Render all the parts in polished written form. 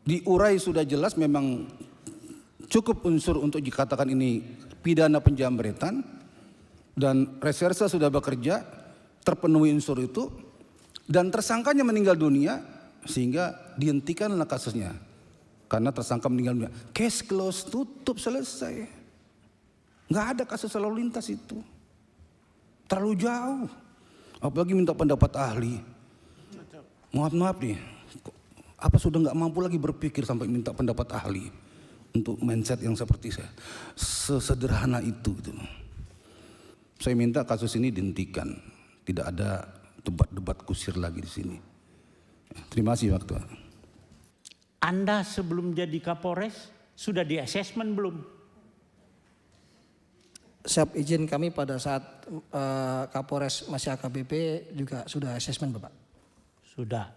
diurai sudah jelas memang cukup unsur untuk dikatakan ini pidana penjambretan dan reserse sudah bekerja terpenuhi unsur itu dan tersangkanya meninggal dunia sehingga dihentikanlah kasusnya karena tersangka meninggal dunia. Case close, tutup, selesai. Nggak ada kasus lalu lintas itu. Terlalu jauh. Apalagi minta pendapat ahli. Maaf nih. Apa sudah nggak mampu lagi berpikir sampai minta pendapat ahli untuk mindset yang seperti saya. Sesederhana itu. Gitu. Saya minta kasus ini dihentikan. Tidak ada debat-debat kusir lagi di sini. Terima kasih waktu. Anda sebelum jadi Kapolres sudah di assessment belum? Siap izin kami pada saat Kapolres masih AKBP juga sudah assessment Bapak. Sudah.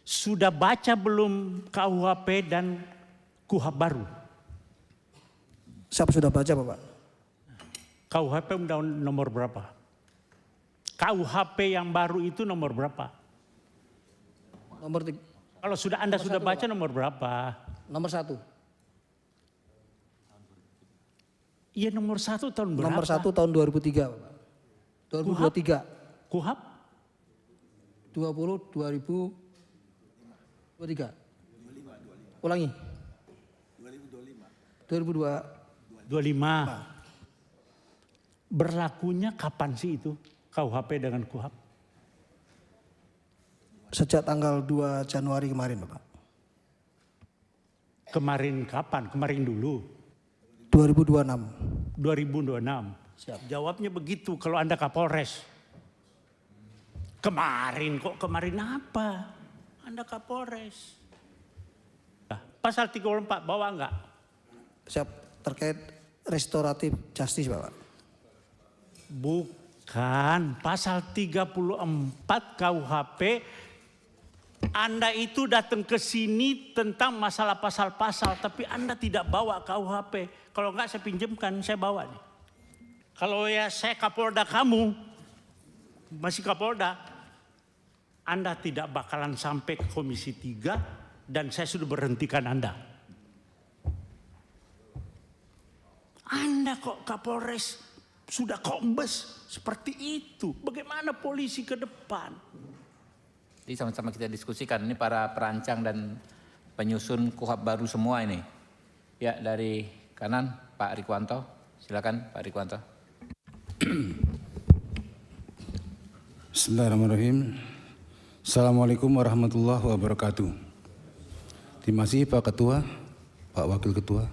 Sudah baca belum KUHP dan KUHP baru? Siap sudah baca Bapak. KUHP undang nomor berapa? KUHP yang baru itu nomor berapa? Nomor Kalau sudah Anda sudah baca nomor berapa? Nomor 1. Iya nomor 1 tahun berapa? Nomor 1 tahun 2003 Bapak. 2023. KUHP? 2023. Ulangi. 2025. Berlakunya kapan sih itu KUHP dengan KUHP? Sejak tanggal 2 Januari kemarin Bapak. Kemarin kapan? Kemarin dulu. 2026. 2026. Siap. Jawabnya begitu kalau Anda Kapolres. Kemarin kok kemarin apa? Anda Kapolres. Nah, pasal 34 bawa enggak? Siap terkait restoratif justice Bapak. Bukan, pasal 34 KUHP. Anda itu datang ke sini tentang masalah pasal-pasal, tapi Anda tidak bawa KUHP. Kalau enggak saya pinjamkan, saya bawa nih. Kalau ya saya Kapolda kamu, masih Kapolda, Anda tidak bakalan sampai ke Komisi 3 dan saya sudah berhentikan Anda. Anda kok Kapolres sudah kombes seperti itu. Bagaimana polisi ke depan? Jadi sama-sama kita diskusikan, ini para perancang dan penyusun KUHP baru semua ini. Ya dari kanan Pak Rikwanto, silakan Pak Rikwanto. Bismillahirrahmanirrahim. Assalamualaikum warahmatullahi wabarakatuh. Terima kasih Pak Ketua, Pak Wakil Ketua,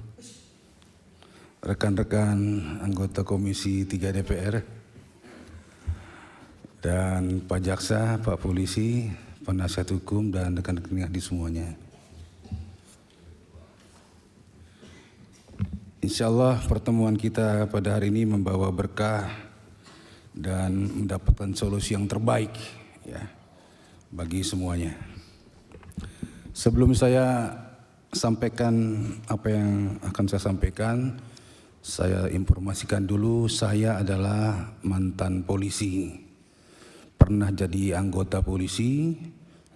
rekan-rekan anggota Komisi 3 DPR, dan Pak Jaksa, Pak Polisi, penasihat hukum, dan rekan-rekan di semuanya. Insya Allah pertemuan kita pada hari ini membawa berkah dan mendapatkan solusi yang terbaik ya, bagi semuanya. Sebelum saya sampaikan apa yang akan saya sampaikan, saya informasikan dulu saya adalah mantan polisi. Pernah jadi anggota polisi,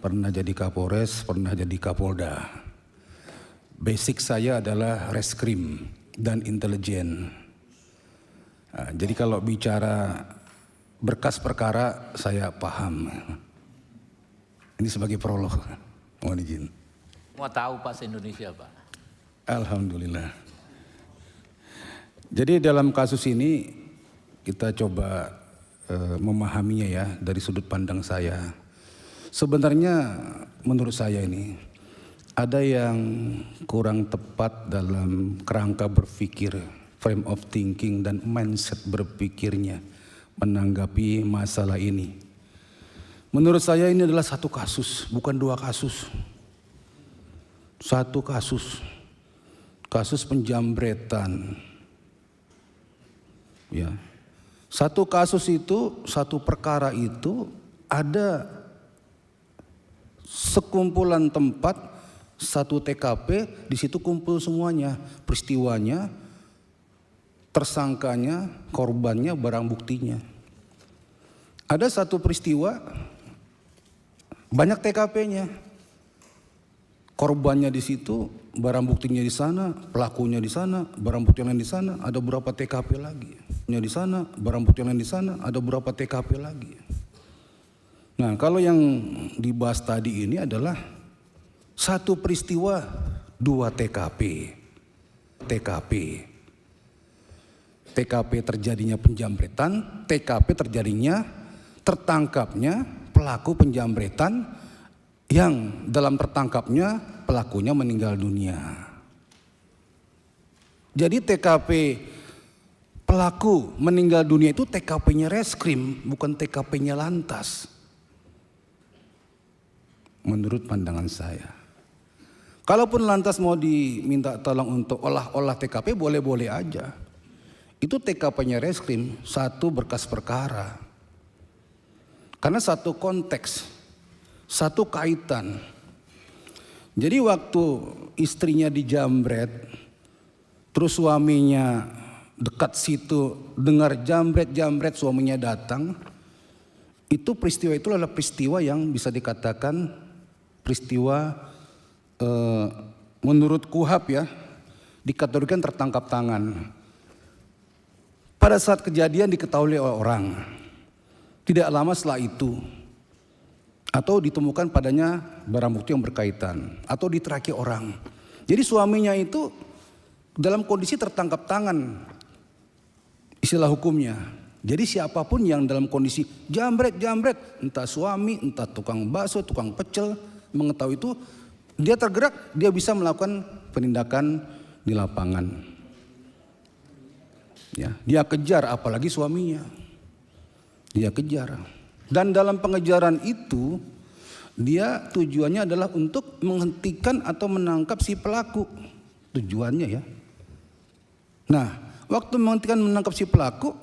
pernah jadi Kapolres, pernah jadi Kapolda. Basic saya adalah reskrim dan intelijen. Nah, jadi kalau bicara berkas perkara saya paham. Ini sebagai prolog, mohon izin. Mau tahu Pak se-Indonesia Pak? Alhamdulillah. Jadi dalam kasus ini kita coba memahaminya ya dari sudut pandang saya. Sebenarnya menurut saya ini ada yang kurang tepat dalam kerangka berpikir, frame of thinking dan mindset berpikirnya menanggapi masalah ini. Menurut saya ini adalah satu kasus, bukan dua kasus. Satu kasus. Kasus penjambretan. Ya. Satu kasus itu, satu perkara itu ada sekumpulan tempat, satu TKP, di situ kumpul semuanya, peristiwanya, tersangkanya, korbannya, barang buktinya. Ada satu peristiwa, banyak TKP-nya. korbannya di situ, barang buktinya di sana, pelakunya di sana, barang bukti yang lain di sana, ada berapa TKP lagi. Di sana, barang bukti yang lain di sana, ada berapa TKP lagi. Nah, kalau yang dibahas tadi ini adalah satu peristiwa, dua TKP. TKP terjadinya penjambretan, TKP terjadinya tertangkapnya pelaku penjambretan yang dalam tertangkapnya pelakunya meninggal dunia. Jadi TKP pelaku meninggal dunia itu TKP-nya reskrim, bukan TKP-nya lantas. Menurut pandangan saya. Kalaupun lantas mau diminta tolong untuk olah TKP, boleh-boleh aja. Itu TKP-nya reskrim, satu berkas perkara. Karena satu konteks, satu kaitan. Jadi waktu istrinya dijambret, terus suaminya dekat situ dengar jambret suaminya datang, itu peristiwa itu adalah peristiwa yang bisa dikatakan peristiwa menurut KUHP ya, dikategorikan tertangkap tangan. Pada saat kejadian diketahui oleh orang, tidak lama setelah itu, atau ditemukan padanya barang bukti yang berkaitan, atau diteraki orang. Jadi suaminya itu dalam kondisi tertangkap tangan, istilah hukumnya. Jadi siapapun yang dalam kondisi jambret, entah suami, entah tukang bakso, tukang pecel, mengetahui itu, dia tergerak, dia bisa melakukan penindakan di lapangan. Ya, dia kejar, apalagi suaminya. Dia kejar. Dan dalam pengejaran itu, dia tujuannya adalah untuk menghentikan atau menangkap si pelaku. Tujuannya ya. Nah, waktu menghentikan menangkap si pelaku,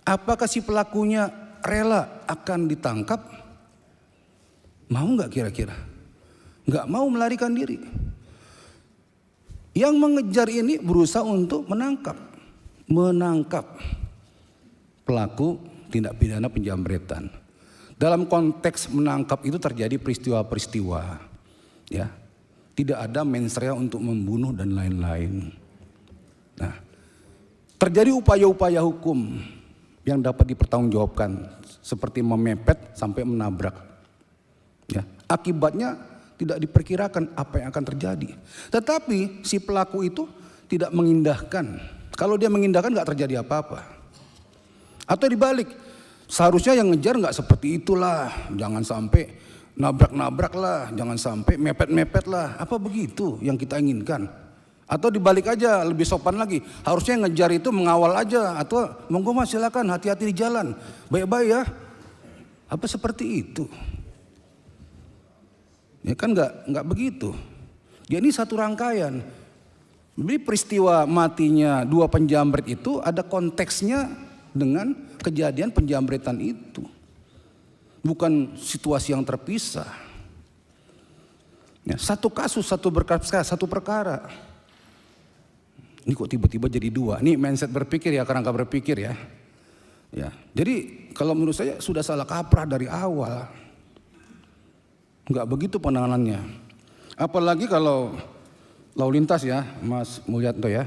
apakah si pelakunya rela akan ditangkap? Mau nggak kira-kira? Nggak mau melarikan diri. Yang mengejar ini berusaha untuk menangkap pelaku tindak pidana penjambretan. Dalam konteks menangkap itu terjadi peristiwa-peristiwa, ya, tidak ada mens rea untuk membunuh dan lain-lain. Nah, terjadi upaya-upaya hukum yang dapat dipertanggungjawabkan, seperti memepet sampai menabrak. Ya, akibatnya tidak diperkirakan apa yang akan terjadi. Tetapi si pelaku itu tidak mengindahkan. Kalau dia mengindahkan nggak terjadi apa-apa. Atau dibalik, seharusnya yang ngejar nggak seperti itulah. Jangan sampai nabrak-nabrak lah, jangan sampai mepet-mepet lah. Apa begitu yang kita inginkan? Atau dibalik aja, lebih sopan lagi. Harusnya yang ngejar itu mengawal aja. Atau monggo mas silakan, hati-hati di jalan. Baik-baik ya. Apa seperti itu? Ya kan nggak begitu. Jadi satu rangkaian. Jadi peristiwa matinya dua penjambret itu ada konteksnya dengan kejadian penjambretan itu. Bukan situasi yang terpisah. Ya, satu kasus, satu berkas, satu perkara. Ini kok tiba-tiba jadi dua. Ini mindset berpikir ya, kerangka berpikir ya. Ya, jadi kalau menurut saya sudah salah kaprah dari awal. Enggak begitu penanganannya. Apalagi kalau lalu lintas ya, Mas Mulyanto ya.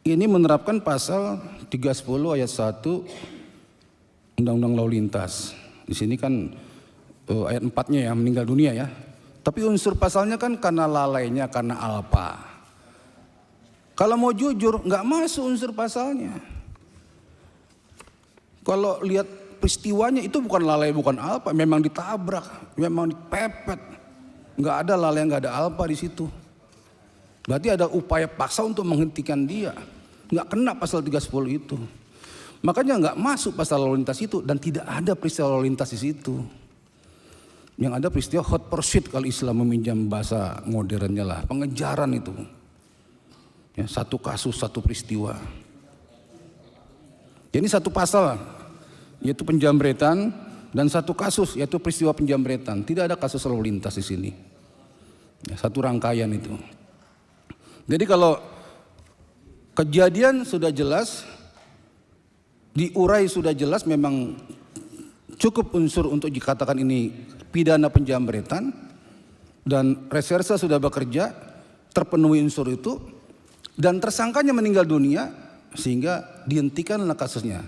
Ini menerapkan pasal 310 ayat 1 Undang-Undang Lalu Lintas. Di sini kan ayat 4-nya ya, meninggal dunia ya. Tapi unsur pasalnya kan karena lalainya, karena alpa. Kalau mau jujur, nggak masuk unsur pasalnya. Kalau lihat peristiwanya itu bukan lalai, bukan alpa, memang ditabrak, memang dipepet. Nggak ada lalai, nggak ada alpa di situ. Berarti ada upaya paksa untuk menghentikan dia. Nggak kena pasal 310 itu. Makanya nggak masuk pasal lalu lintas itu dan tidak ada peristiwa lalu lintas di situ. Yang ada peristiwa hot pursuit kalau Islam meminjam bahasa modernnya lah, pengejaran itu. Ya, satu kasus, satu peristiwa. Jadi satu pasal yaitu penjambretan dan satu kasus yaitu peristiwa penjambretan. Tidak ada kasus lalu lintas di sini. Ya, satu rangkaian itu. Jadi kalau kejadian sudah jelas, diurai sudah jelas, memang cukup unsur untuk dikatakan ini pidana penjambretan, dan reserse sudah bekerja, terpenuhi unsur itu, dan tersangkanya meninggal dunia, sehingga dihentikanlah kasusnya.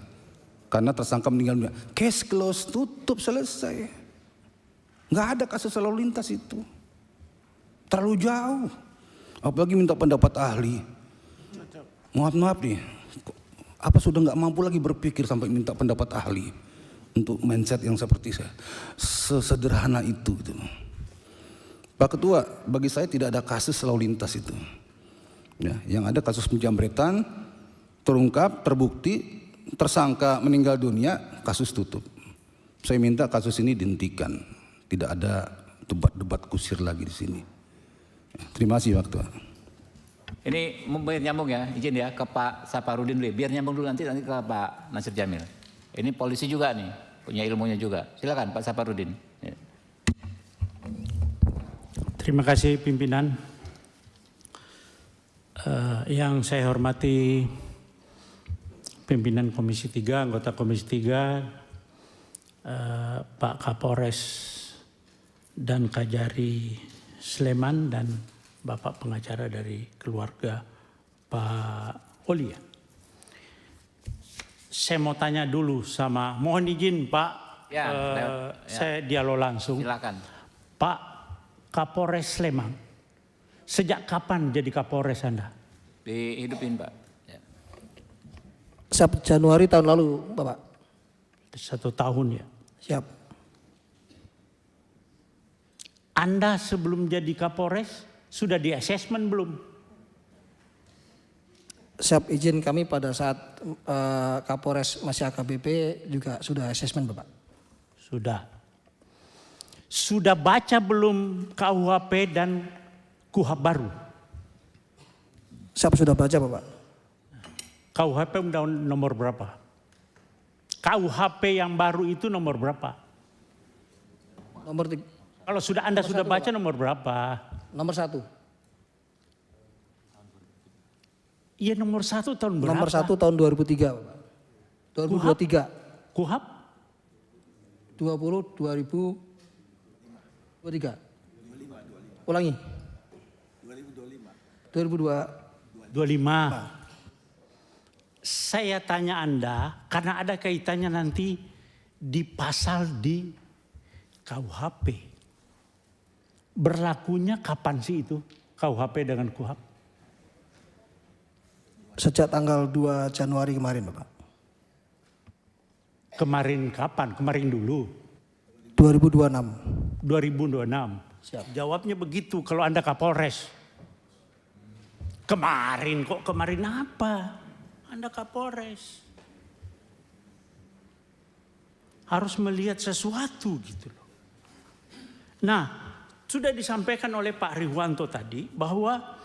Karena tersangka meninggal dunia, case close, tutup, selesai. Nggak ada kasus lalu lintas itu. Terlalu jauh. Apalagi minta pendapat ahli. Maaf nih, apa sudah nggak mampu lagi berpikir sampai minta pendapat ahli untuk mindset yang seperti saya, sesederhana itu gitu. Pak Ketua, bagi saya tidak ada kasus lalu lintas itu. Ya, yang ada kasus penjamretan, terungkap, terbukti, tersangka meninggal dunia, kasus tutup. Saya minta kasus ini dihentikan, tidak ada debat-debat kusir lagi di sini. Terima kasih Pak Ketua. Ini biar nyambung ya, izin ya ke Pak Saparudin dulu. Biar nyambung dulu nanti ke Pak Nasir Jamil. Ini polisi juga nih, punya ilmunya juga. Silakan Pak Saparudin. Ya. Terima kasih pimpinan. Yang saya hormati pimpinan Komisi 3, anggota Komisi 3, Pak Kapolres dan Kajari Sleman dan Bapak pengacara dari keluarga Pak Oli. Saya mau tanya dulu sama, mohon izin Pak, saya dialog langsung. Silakan. Pak Kapolres Sleman, sejak kapan jadi Kapolres Anda? Dihidupin Pak. Ya. Januari tahun lalu, Bapak. 1 tahun ya. Siap. Anda sebelum jadi Kapolres sudah di asesmen belum? Siap, izin kami pada saat Kapolres masih AKBP juga sudah asesmen, Bapak. Sudah. Sudah baca belum KUHP dan KUHP baru? Siap, sudah baca, Bapak. KUHP undang nomor berapa? KUHP yang baru itu nomor berapa? Kalau sudah Anda sudah baca Bapak. Nomor berapa? Nomor 1. Iya nomor 1 tahun berapa? Nomor 1 tahun 2003, Bapak. 2023. KUHP? 2023. Ulangi. 2025. Saya tanya Anda karena ada kaitannya nanti di pasal di KUHP. Berlakunya kapan sih itu KUHP dengan KUHP? Sejak tanggal 2 Januari kemarin, Bapak. Kemarin kapan? Kemarin dulu. 2026. 2026. Siap. Jawabnya begitu kalau Anda Kapolres. Kemarin kok, kemarin apa? Anda Kapolres. Harus melihat sesuatu gitu loh. Nah, sudah disampaikan oleh Pak Riwanto tadi bahwa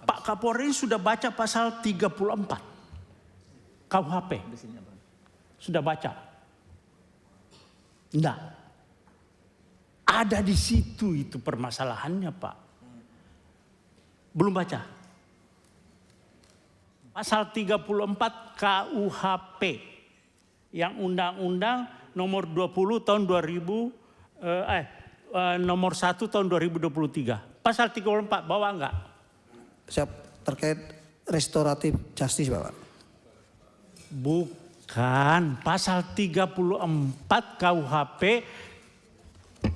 Pak Kapolres sudah baca pasal 34 KUHP. Sudah baca? Enggak. Ada di situ itu permasalahannya, Pak. Belum baca. Pasal 34 KUHP yang undang-undang nomor 20 tahun 2000 nomor 1 tahun 2023. Pasal 34 bawa enggak? Siap, terkait restoratif justice, Bapak. Bukan, pasal 34 KUHP.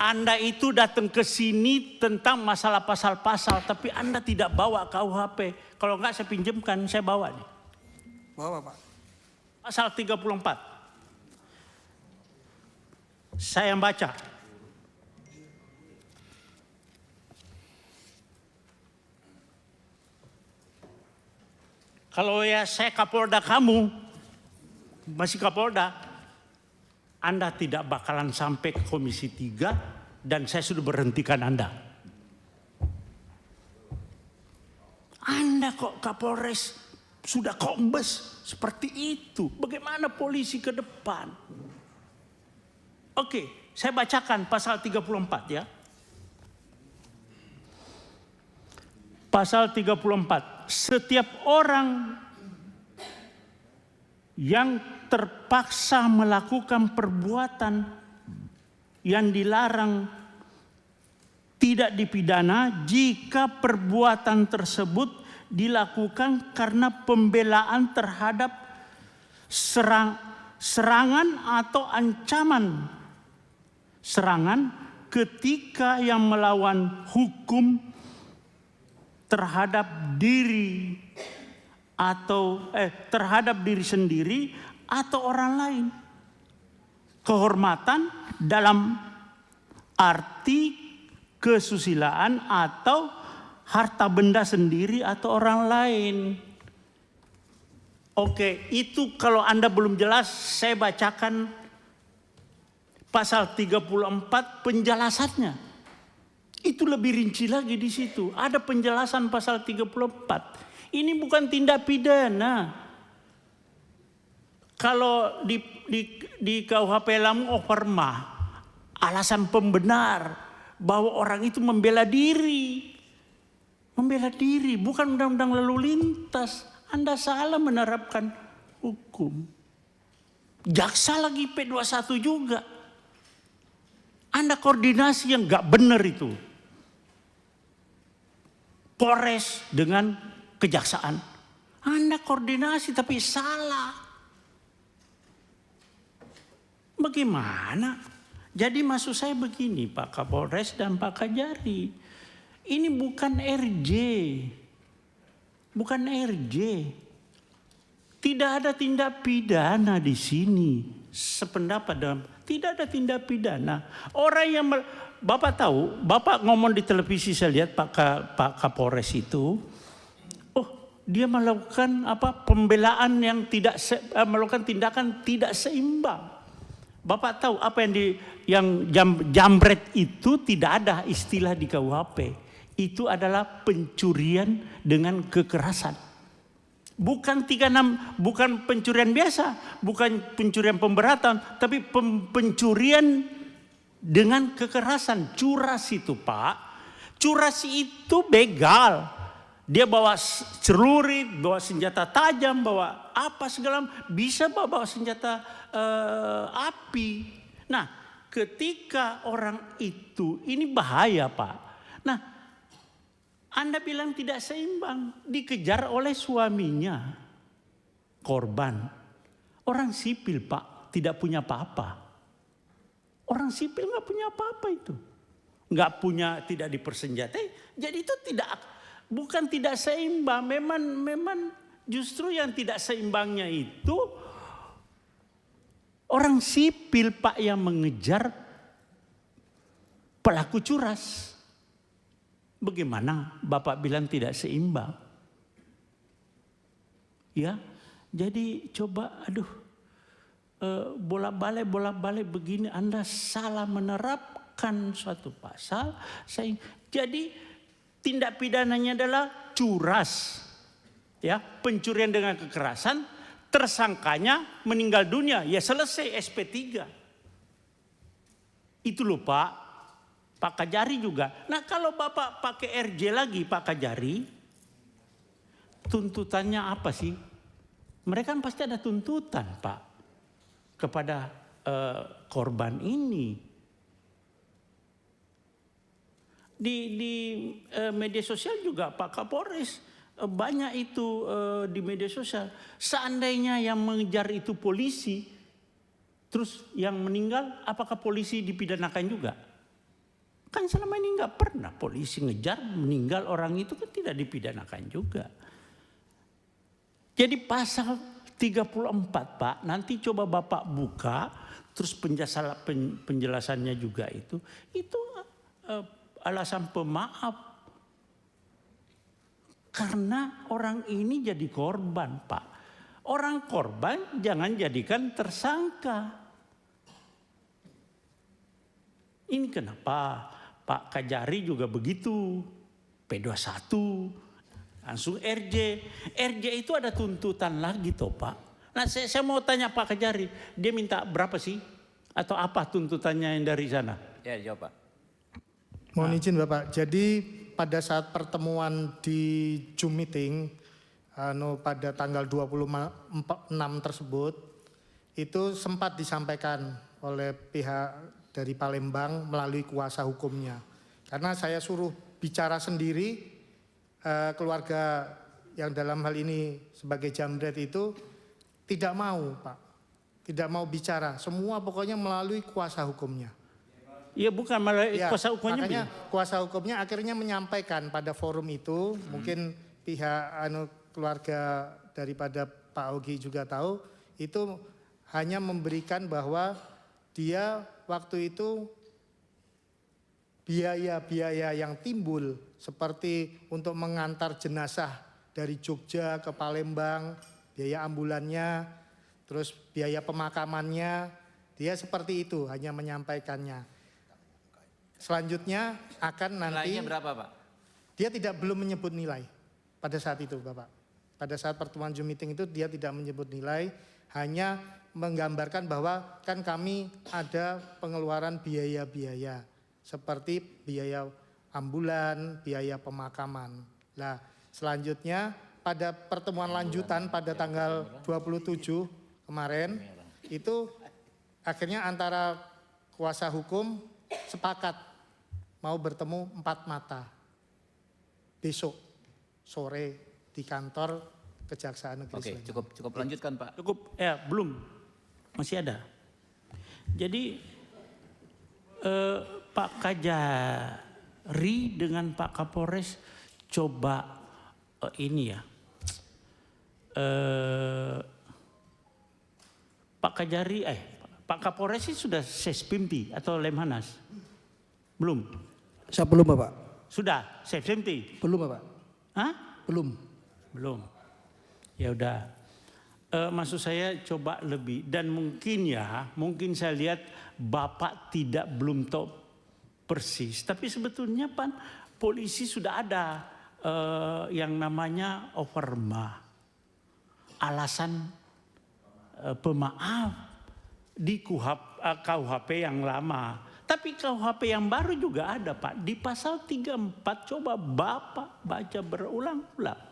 Anda itu datang ke sini tentang masalah pasal-pasal, tapi Anda tidak bawa KUHP. Kalau enggak saya pinjamkan, saya bawa nih. Bawa, Pak. Pasal 34. Saya yang baca. Kalau ya saya Kapolda kamu, masih Kapolda, Anda tidak bakalan sampai ke Komisi 3 dan saya sudah berhentikan Anda. Anda kok Kapolres sudah kombes seperti itu. Bagaimana polisi ke depan? Oke, saya bacakan pasal 34 ya. Pasal 34. Setiap orang yang terpaksa melakukan perbuatan yang dilarang tidak dipidana jika perbuatan tersebut dilakukan karena pembelaan terhadap serangan atau ancaman serangan ketika yang melawan hukum terhadap diri atau terhadap diri sendiri atau orang lain. Kehormatan dalam arti kesusilaan atau harta benda sendiri atau orang lain. Oke, itu kalau Anda belum jelas, saya bacakan pasal 34 penjelasannya. Itu lebih rinci lagi di situ. Ada penjelasan pasal 34. Ini bukan tindak pidana. Kalau di KUHP Lamu Perma, alasan pembenar bahwa orang itu membela diri. Membela diri, bukan undang-undang lalu lintas. Anda salah menerapkan hukum. Jaksa lagi P21 juga. Anda koordinasi yang gak benar itu. Polres dengan kejaksaan. Anda koordinasi tapi salah. Bagaimana? Jadi maksud saya begini Pak Kapolres dan Pak Kajari. Ini bukan RJ. Bukan RJ. Tidak ada tindak pidana di sini. Sependapat dalam tidak ada tindak pidana. Orang yang Bapak tahu, Bapak ngomong di televisi saya lihat Pak Kapolres itu, dia melakukan pembelaan yang tidak melakukan tindakan tidak seimbang. Bapak tahu apa yang jambret itu tidak ada istilah di KUHP. Itu adalah pencurian dengan kekerasan. Bukan 36, bukan pencurian biasa, bukan pencurian pemberatan, tapi pencurian dengan kekerasan. Curas itu Pak, curas itu begal. Dia bawa celurit, bawa senjata tajam, bawa apa segala, bisa bawa senjata api. Nah, ketika orang itu, ini bahaya Pak. Nah, Anda bilang tidak seimbang, dikejar oleh suaminya, korban. Orang sipil Pak, tidak punya apa-apa. Orang sipil nggak punya apa-apa itu. Nggak punya, tidak dipersenjatai, jadi itu bukan tidak seimbang, memang justru yang tidak seimbangnya itu orang sipil Pak yang mengejar pelaku curas. Bagaimana Bapak bilang tidak seimbang? Ya, jadi coba bolak-balik begini Anda salah menerapkan suatu pasal. Jadi tindak pidananya adalah curas. Ya, pencurian dengan kekerasan, tersangkanya meninggal dunia, ya selesai SP3. Itu loh Pak Kajari juga. Nah kalau Bapak pakai RJ lagi Pak Kajari, tuntutannya apa sih? Mereka kan pasti ada tuntutan Pak kepada korban ini. Di media sosial juga Pak Kapolres banyak itu di media sosial. Seandainya yang mengejar itu polisi, terus yang meninggal, apakah polisi dipidanakan juga? Kan selama ini nggak pernah polisi ngejar meninggal orang itu kan tidak dipidanakan juga. Jadi pasal 34 Pak, nanti coba Bapak buka, terus penjelasannya juga itu alasan pemaaf. Karena orang ini jadi korban Pak. Orang korban jangan jadikan tersangka. Ini kenapa Pak Kajari juga begitu. P21 langsung RJ. RJ itu ada tuntutan lagi toh Pak. Nah saya mau tanya Pak Kajari, dia minta berapa sih? Atau apa tuntutannya yang dari sana? Ya jawab Pak. Mohon izin Bapak, jadi pada saat pertemuan di Zoom meeting pada tanggal 26 tersebut, itu sempat disampaikan oleh pihak dari Palembang melalui kuasa hukumnya. Karena saya suruh bicara sendiri, keluarga yang dalam hal ini sebagai jambret itu tidak mau, Pak. Tidak mau bicara, semua pokoknya melalui kuasa hukumnya. Ya bukan malah Ya, kuasa hukumnya. makanya kuasa hukumnya akhirnya menyampaikan pada forum itu, mungkin pihak keluarga daripada Pak Ogi juga tahu, itu hanya memberikan bahwa dia waktu itu biaya-biaya yang timbul seperti untuk mengantar jenazah dari Jogja ke Palembang, biaya ambulannya, terus biaya pemakamannya, dia seperti itu hanya menyampaikannya. Selanjutnya akan nanti Nilainya berapa, Pak? dia belum menyebut nilai pada saat itu, Bapak. Pada saat pertemuan Zoom meeting itu dia tidak menyebut nilai, hanya menggambarkan bahwa kan kami ada pengeluaran biaya-biaya seperti biaya ambulan, biaya pemakaman. Nah, selanjutnya pada pertemuan lanjutan pada tanggal 27 kemarin itu akhirnya antara kuasa hukum sepakat mau bertemu 4 mata besok sore di kantor Kejaksaan Negeri Oke, Sleman. cukup lanjutkan, Pak. Cukup, ya belum, masih ada. Jadi Pak Kajari dengan Pak Kapolres coba ini ya, Pak Kajari, Pak Kapolres sih sudah sespimti atau Lemhanas? Belum? Saya belum Bapak. Sudah, sespimti? Belum Bapak. Hah? Belum. Belum. Ya udah. Maksud saya coba lebih, dan mungkin saya lihat Bapak belum tahu persis, tapi sebetulnya Pak polisi sudah ada yang namanya overma, alasan pemaaf di KUHP yang lama. Tapi KUHP yang baru juga ada, Pak. Di pasal 34 coba Bapak baca berulang-ulang.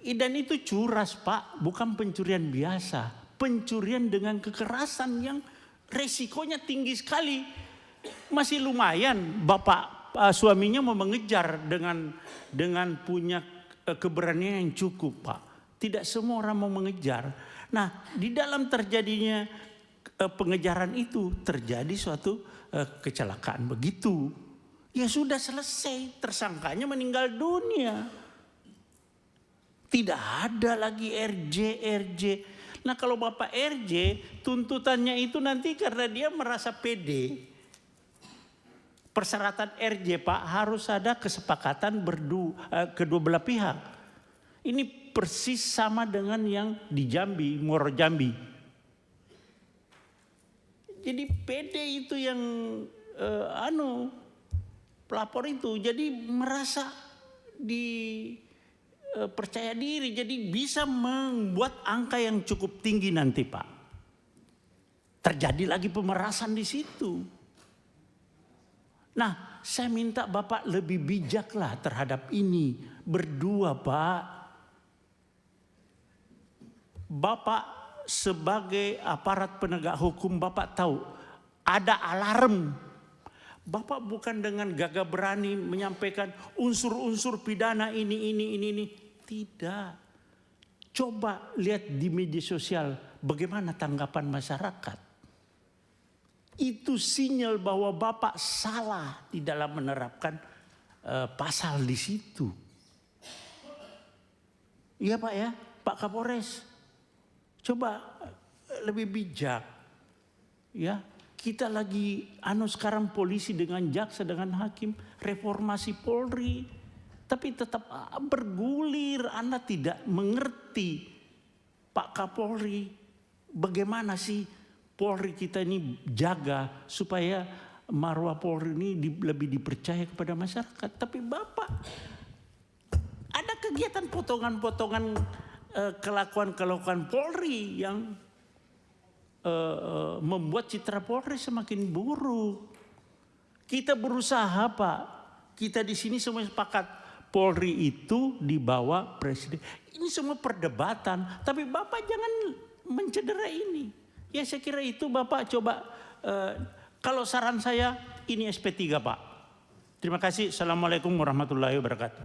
Dan itu curas, Pak, bukan pencurian biasa. Pencurian dengan kekerasan yang resikonya tinggi sekali. Masih lumayan Bapak suaminya mau mengejar dengan punya keberanian yang cukup, Pak. Tidak semua orang mau mengejar. Nah, di dalam terjadinya pengejaran itu terjadi suatu kecelakaan begitu. Ya sudah selesai, tersangkanya meninggal dunia. Tidak ada lagi RJ. Nah kalau Bapak RJ, tuntutannya itu nanti karena dia merasa pede. Persyaratan RJ, Pak, harus ada kesepakatan kedua belah pihak. Ini persis sama dengan yang di Jambi, Muaro Jambi. Jadi pede itu yang pelapor itu, jadi merasa percaya diri, jadi bisa membuat angka yang cukup tinggi nanti, Pak. Terjadi lagi pemerasan di situ. Nah, saya minta Bapak lebih bijaklah terhadap ini. Berdua, Pak. Bapak sebagai aparat penegak hukum, Bapak tahu ada alarm. Bapak bukan dengan gagah berani menyampaikan unsur-unsur pidana ini. Tidak. Coba lihat di media sosial bagaimana tanggapan masyarakat. Itu sinyal bahwa Bapak salah di dalam menerapkan pasal di situ. Iya Pak ya, Pak Kapolres. Coba lebih bijak. Ya. Kita lagi sekarang polisi dengan jaksa dengan hakim, reformasi Polri. Tapi tetap bergulir, Anda tidak mengerti Pak Kapolri. Bagaimana sih Polri kita ini jaga supaya marwah Polri ini lebih dipercaya kepada masyarakat. Tapi Bapak ada kegiatan potongan-potongan kelakuan Polri yang membuat citra Polri semakin buruk. Kita berusaha, Pak. Kita di sini semua sepakat Polri itu di bawah presiden. Ini semua perdebatan, tapi Bapak jangan mencederai ini. Ya saya kira itu Bapak coba, kalau saran saya ini SP3 Pak. Terima kasih. Assalamualaikum warahmatullahi wabarakatuh.